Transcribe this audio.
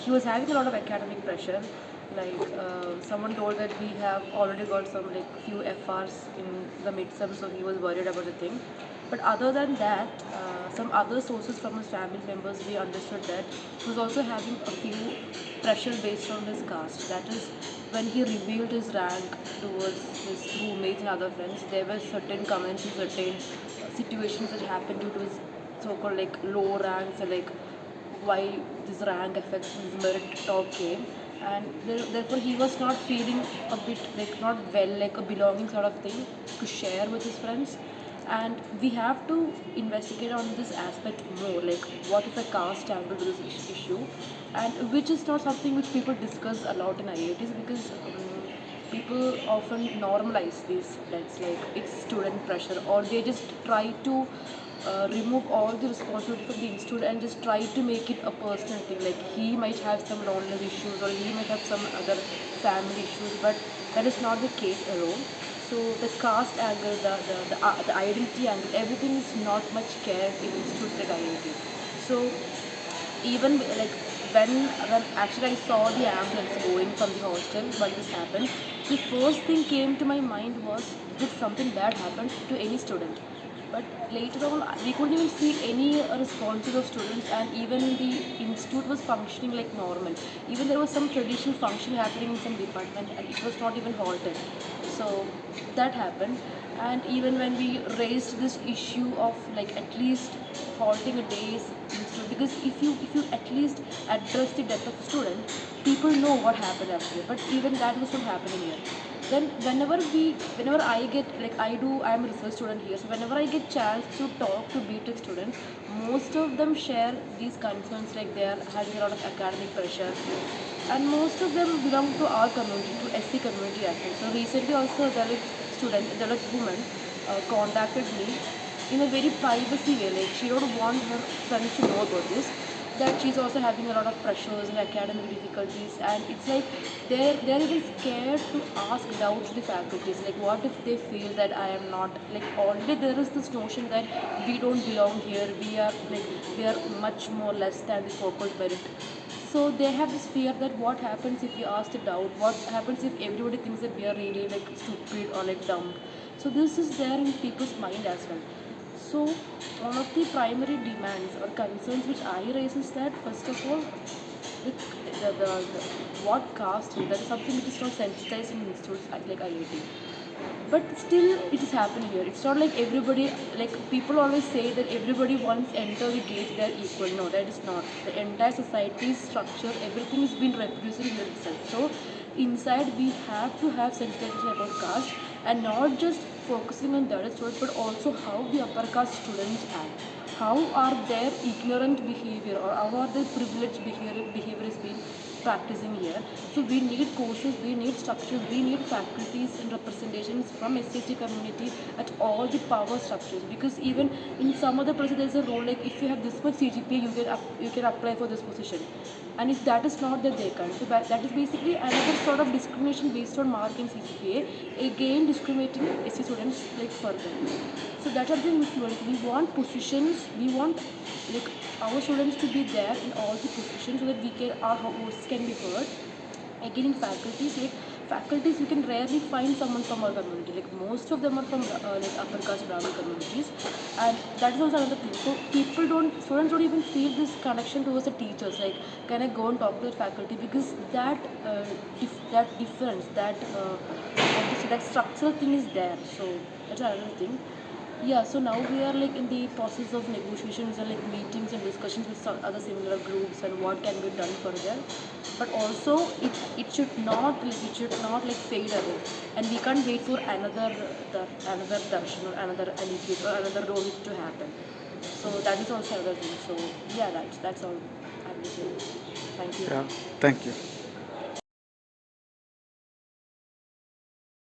he was having a lot of academic pressure. Like someone told that we have already got some like few FRs in the midterm, so he was worried about the thing. But other than that, some other sources from his family members, we understood that he was also having a few pressure based on his caste. That is, when he revealed his rank towards his roommates and other friends, there were certain comments and certain situations that happened due to his so-called like low ranks and like why this rank affects his merit talk came, and therefore he was not feeling a bit like not well, like a belonging sort of thing to share with his friends. And we have to investigate on this aspect more, like what if a caste angle to this issue, and which is not something which people discuss a lot in IITs, because people often normalize these threats like it's student pressure, or they just try to remove all the responsibility from the institute and just try to make it a personal thing. Like he might have some loneliness issues or he might have some other family issues, but that is not the case alone. So the caste angle, the identity angle, everything is not much cared in institutes like IIT. So even like when actually I saw the ambulance going from the hostel while this happened, the first thing came to my mind was, did something bad happen to any student? But later on, we couldn't even see any responses of students, and even the institute was functioning like normal. Even there was some traditional function happening in some department, and it was not even halted. So that happened. And even when we raised this issue of like at least halting a day's institute, because if you at least address the death of a student, people know what happened actually. But even that was not happening here. Then whenever I get like I'm a research student here, so whenever I get chance to talk to BTech students, most of them share these concerns, like they are having a lot of academic pressure, and most of them belong to our community, to SC community as well. So recently also a Dalit student, a Dalit woman contacted me in a very privacy way, like she don't want her friends to know about this, that she's also having a lot of pressures and academic difficulties, and it's like they're even scared to ask doubts to the faculties, like what if they feel that I am not, like already there is this notion that we don't belong here, we are much more less than the so-called merit. So they have this fear that what happens if we ask a doubt, what happens if everybody thinks that we are really like stupid or like dumb. So this is there in people's mind as well. So one of the primary demands or concerns which I raise is that first of all, the what caste is, that is something which is not sensitized in institutes like IIT. But still it is happening here. It's not like everybody, like people always say that everybody once enter the gate they're equal. No, that is not. The entire society's structure, everything is being reproduced in itself. So inside we have to have sensitization about caste, and not just focusing on Dalit students but also how the upper caste students act. How are their ignorant behavior or how are their privileged behavior is being practicing here. So we need courses, we need structures, we need faculties and representations from SCST community at all the power structures, because even in some other places there is a role like if you have this much CGPA you can apply for this position, and if that is not that they can't. So that is basically another sort of discrimination based on mark and CGPA, again discriminating SC students like further. So that are the we want positions, we want like our students to be there in all the positions so that we can our voices can be heard. Again in faculties, like faculties you can rarely find someone from our community, like most of them are from like upper caste Brahmin communities, and that is also another thing. So students don't even feel this connection towards the teachers, like can I go and talk to the faculty, because that difference, that structural thing is there. So that's another thing. Yeah, so now we are like in the process of negotiations and like meetings and discussions with some other similar groups and what can be done further. But also it should not like fade away, and we can't wait for another darshan or another anecdote or another role to happen. So that is also another thing. So yeah, that's all I will say. Thank you. Yeah, thank you.